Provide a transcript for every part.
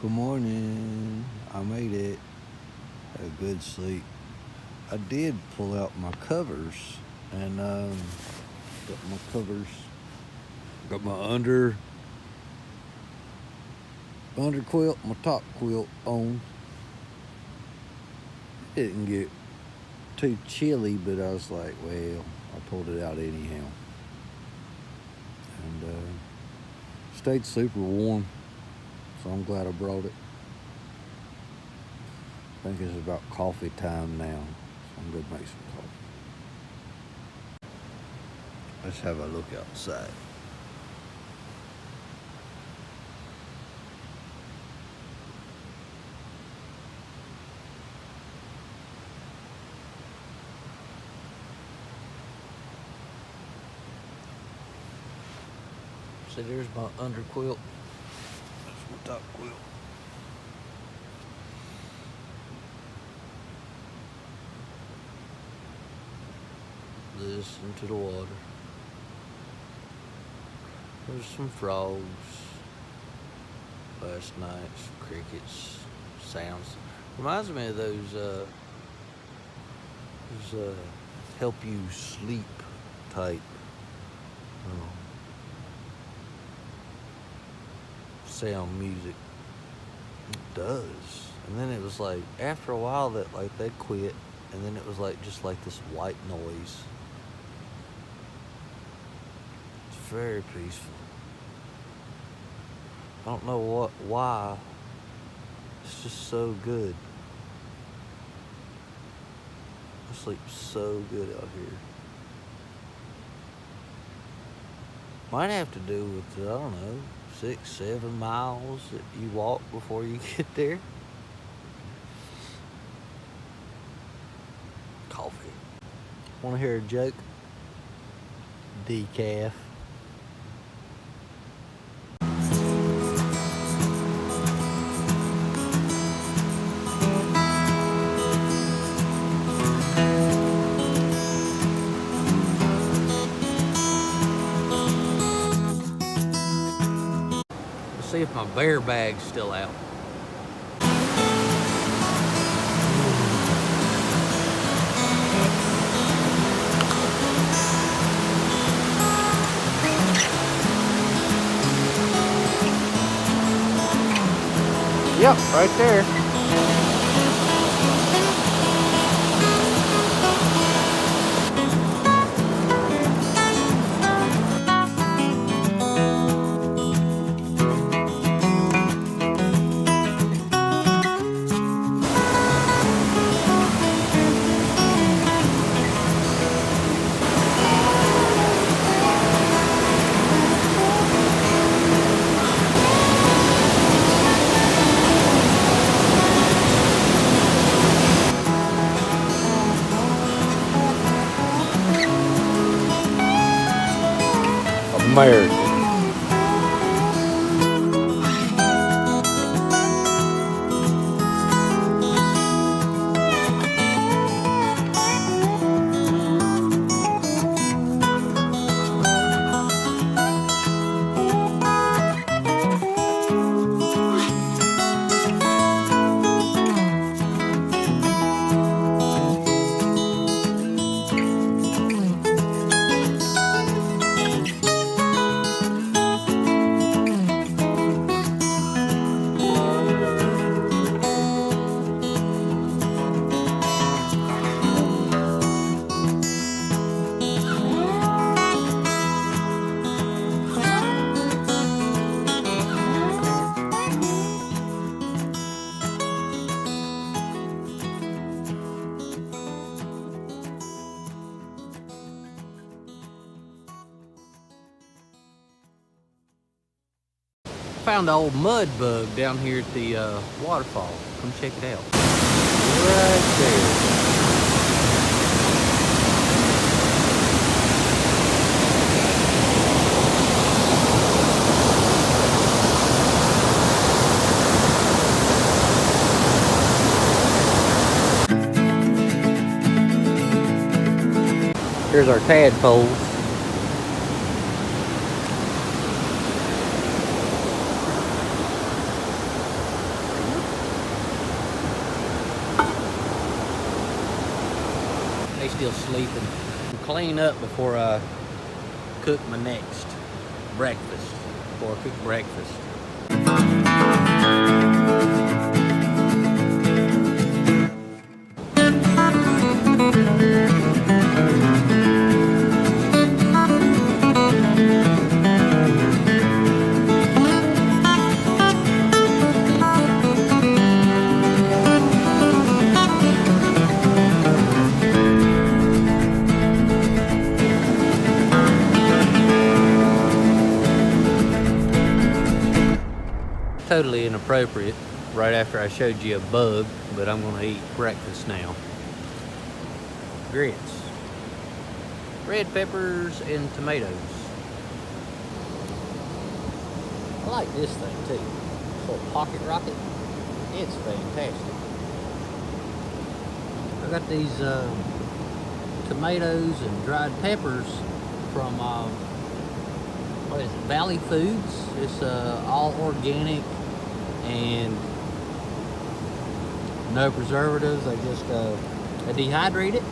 Good morning. I made it. Had a good sleep. I did pull out my covers and got my covers. Got my under quilt, my top quilt on. It didn't get too chilly, but I was like, well, I pulled it out anyhow. And stayed super warm, so I'm glad I brought it. I think it's about coffee time now, so I'm gonna make some coffee. Let's have a look outside. See, there's my under quilt. That's my top quilt. Listen to the water. There's some frogs last night, some crickets, sounds. Reminds me of those help you sleep type sound music. It does. And then it was like after a while that like they quit, and then it was like just like this white noise. It's very peaceful. I don't know why. It's just so good. I sleep so good out here. Might have to do with, I don't know, 6-7 miles that you walk before you get there. Coffee. Want to hear a joke? Decaf. See if my bear bag's still out. Yep, right there. American. Found an old mud bug down here at the waterfall. Come check it out. Right there. Here's our tadpoles. still sleeping. Clean up before I cook my next breakfast. Before I cook breakfast. Totally inappropriate right after I showed you a bug, but I'm gonna eat breakfast now. Grits, red peppers, and tomatoes. I like this thing too. This little pocket rocket. It's fantastic. I got these tomatoes and dried peppers from what is it, Valley Foods. It's all organic and no preservatives. They just they dehydrate it,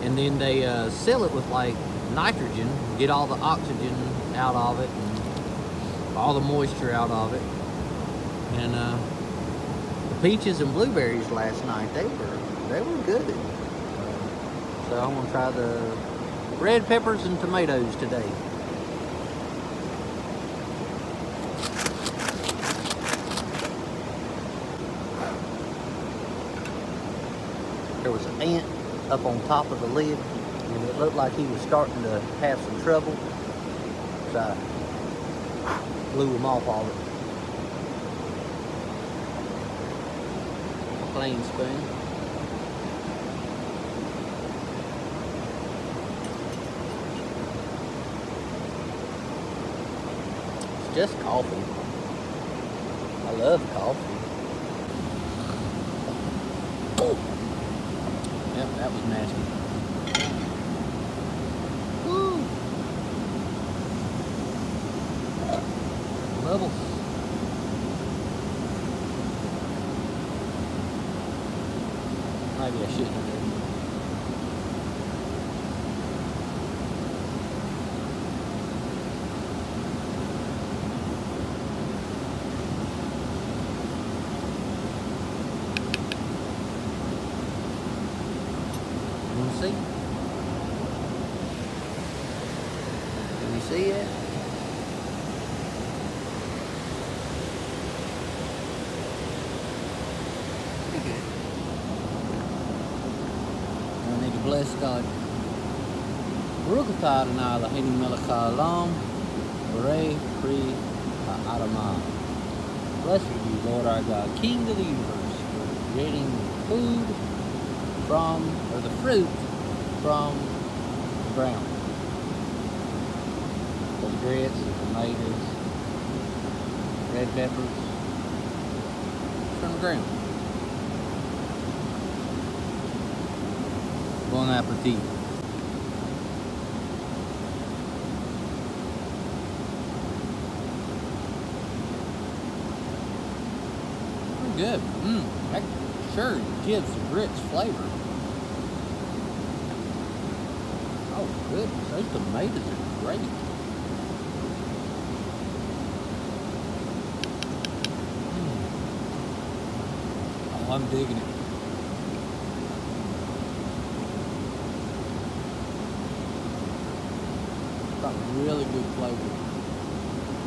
and then they seal it with like nitrogen, get all the oxygen out of it and all the moisture out of it. And the peaches and blueberries last night, they were good. So I'm gonna try the red peppers and tomatoes today. There was an ant up on top of the lid, and it looked like he was starting to have some trouble. So I blew him off of it. A plain spoon. It's just coffee. I love coffee. Yep, that was nasty. Woo! Bubbles. Maybe I shouldn't have done see? Can you see it? Pretty good. I need to bless God. Baruch atah Adonai Eloheinu melech haolam, borei pri ha'adamah. Blessed be you, Lord our God, King of the universe, for creating food from, or the fruit from the ground. The grits, the tomatoes, red peppers, from the ground. Bon appetit. Pretty good. That sure gives the grits flavor. Oh goodness, those tomatoes are great. Oh, I'm digging it. Got really good flavor.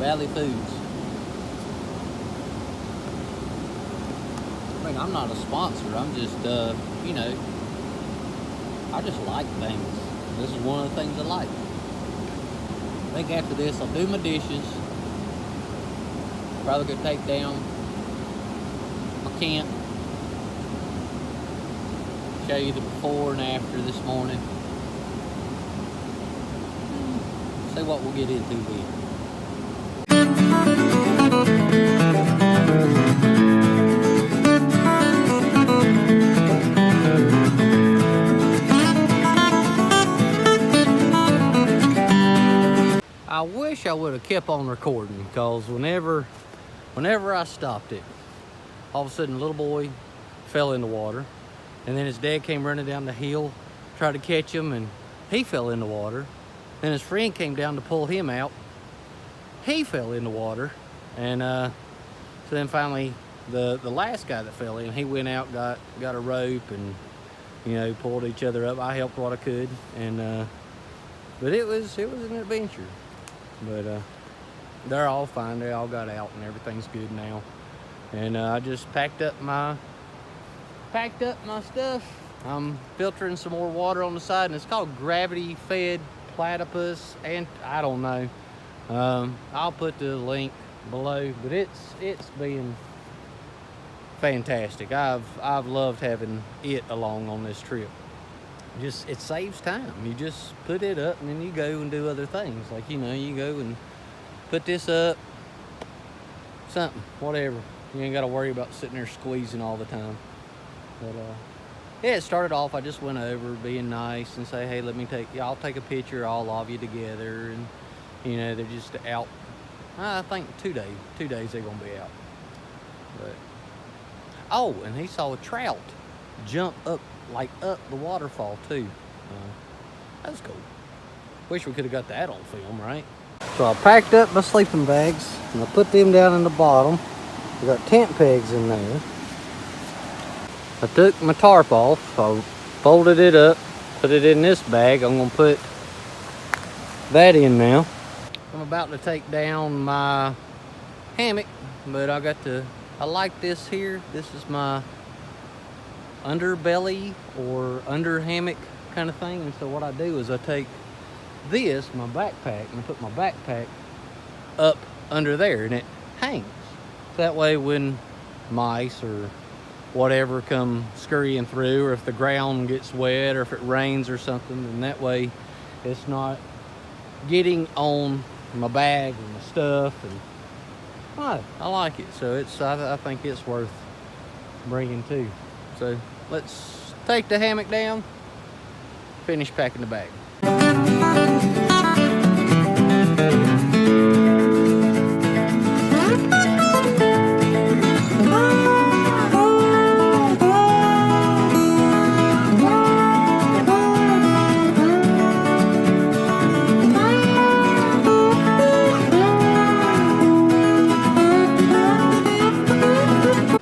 Valley Foods. I mean, I'm not a sponsor. I'm just, you know, I just like things. This is one of the things I like. I think after this, I'll do my dishes. Probably gonna take down my camp. Show you the before and after this morning. See what we'll get into then. I wish I would have kept on recording, because whenever I stopped it, all of a sudden a little boy fell in the water, and then his dad came running down the hill tried to catch him, and he fell in the water. Then his friend came down to pull him out. He fell in the water, and so then finally the last guy that fell in, he went out, got a rope, and pulled each other up. I helped what I could, and but it was an adventure. But they're all fine. They all got out, and everything's good now. And I just packed up my stuff. I'm filtering some more water on the side, and it's called gravity-fed platypus, and I don't know. I'll put the link below, but it's been fantastic. I've loved having it along on this trip. Just, it saves time. You just put it up, and then you go and do other things. Like, you go and put this up, something, whatever. You ain't got to worry about sitting there squeezing all the time. But yeah, it started off, I just went over being nice and say, hey, I'll take a picture, all of you together. And they're just out, I think 2 days they're gonna be out. But oh, and he saw a trout jump up the waterfall too. That was cool. Wish we could have got that on film, right? So I packed up my sleeping bags and I put them down in the bottom. I got tent pegs in there. I took my tarp off, I folded it up, put it in this bag. I'm gonna put that in now. I'm about to take down my hammock, but I like this here. This is my underbelly or under hammock kind of thing. And so what I do is I take this, my backpack, and I put my backpack up under there, and it hangs. That way when mice or whatever come scurrying through, or if the ground gets wet, or if it rains or something, then that way it's not getting on my bag and my stuff. And I like it. So I think it's worth bringing too. So let's take the hammock down, finish packing the bag.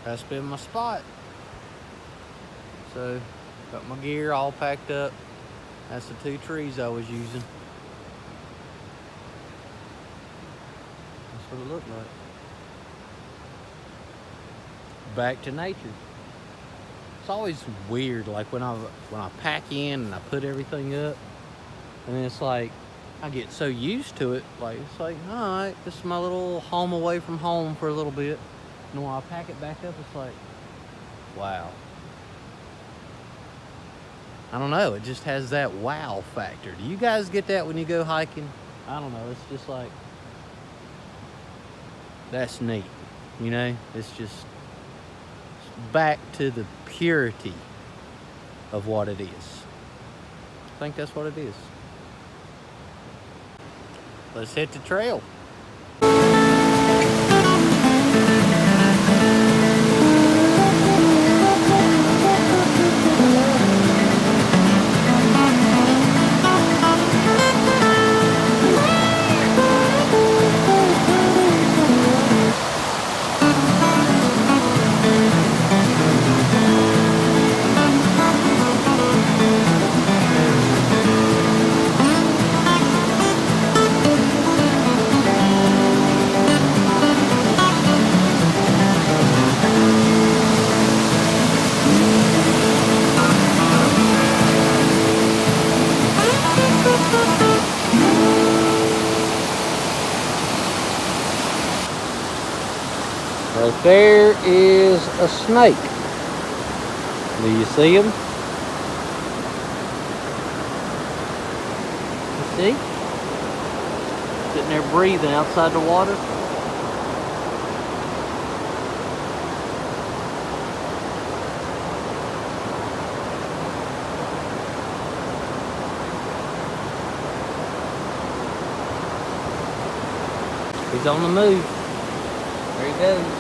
That's been my spot. So got my gear all packed up. That's the 2 trees I was using. That's what it looked like. Back to nature. It's always weird, like when I pack in and I put everything up, and it's like I get so used to it. Like it's like, all right, this is my little home away from home for a little bit. And when I pack it back up, it's like, wow. I don't know, it just has that wow factor. Do you guys get that when you go hiking? I don't know, it's just like, that's neat, It's just back to the purity of what it is. I think that's what it is. Let's hit the trail. Right there is a snake. Do you see him? You see? Sitting there breathing outside the water. He's on the move. There he goes.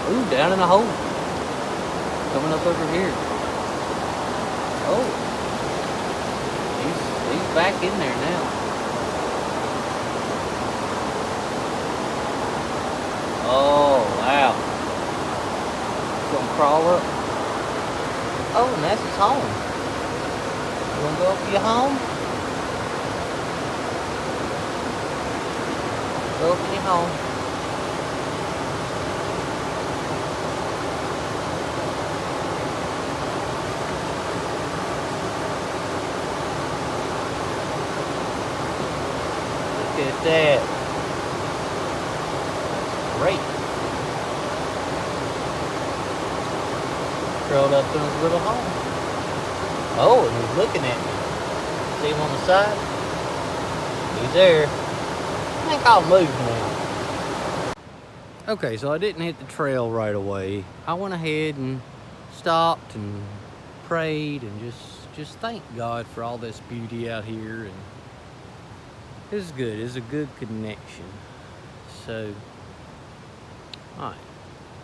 Ooh, down in a hole. Coming up over here. Oh, he's back in there now. Oh, wow. He's gonna crawl up. Oh, and that's his home. You wanna go up to your home? Go up to your home. Look at that. Great. Curled up in his little home. Oh, and he's looking at me. See him on the side? He's there. I think I'll move now. Okay, so I didn't hit the trail right away. I went ahead and stopped and prayed and just thanked God for all this beauty out here, and it was good. It was a good connection. So, alright,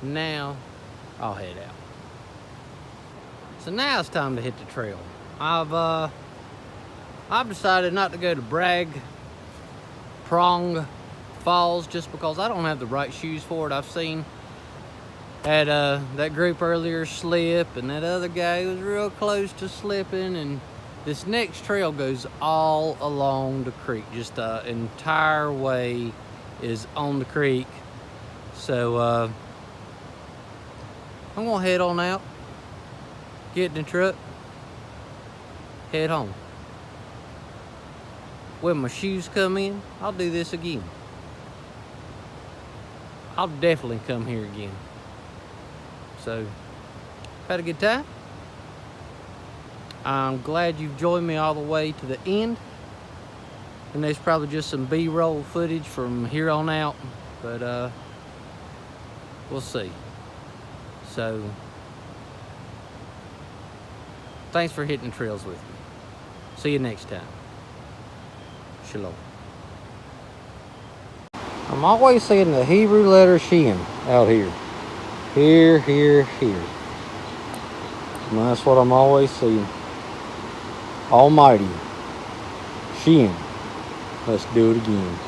now I'll head out. So now it's time to hit the trail. I've decided not to go to Prong Falls just because I don't have the right shoes for it. I've seen that group earlier slip, and that other guy was real close to slipping, and this next trail goes all along the creek. Just the entire way is on the creek. So I'm gonna head on out, get in the truck, head home. When my shoes come in, I'll do this again. I'll definitely come here again. So, had a good time. I'm glad you've joined me all the way to the end. And there's probably just some B-roll footage from here on out, but we'll see. So, thanks for hitting the trails with me. See you next time. Shalom. I'm always seeing the Hebrew letter Shin out here. Here, here, here. And that's what I'm always seeing. Almighty. Shin. Let's do it again.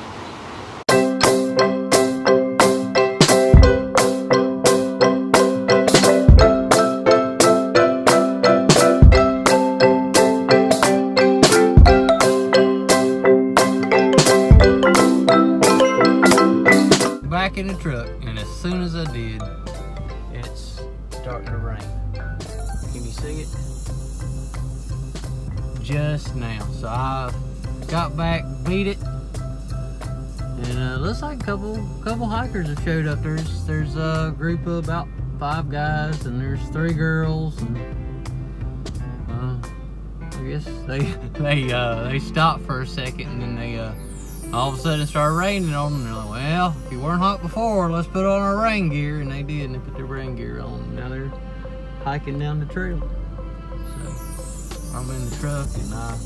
Back in the truck, and as soon as I did, it's starting to rain. Can you see it? Just now. So I got back, beat it, and looks like a couple hikers have showed up. There's a group of about 5 guys, and there's 3 girls, and I guess they stopped for a second, and then they all of a sudden it started raining on them. They're like, well, if you weren't hot before, let's put on our rain gear. And they did, and they put their rain gear on. Now they're hiking down the trail. So I'm in the truck, and I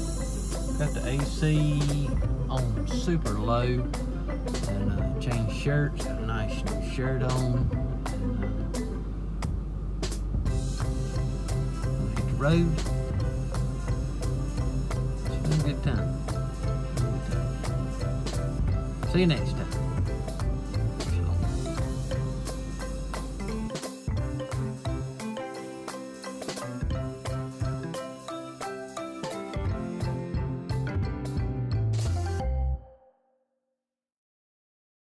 got the AC on super low, and changed shirts, got a nice new shirt on, and hit the road. It's been a good time. See you next time.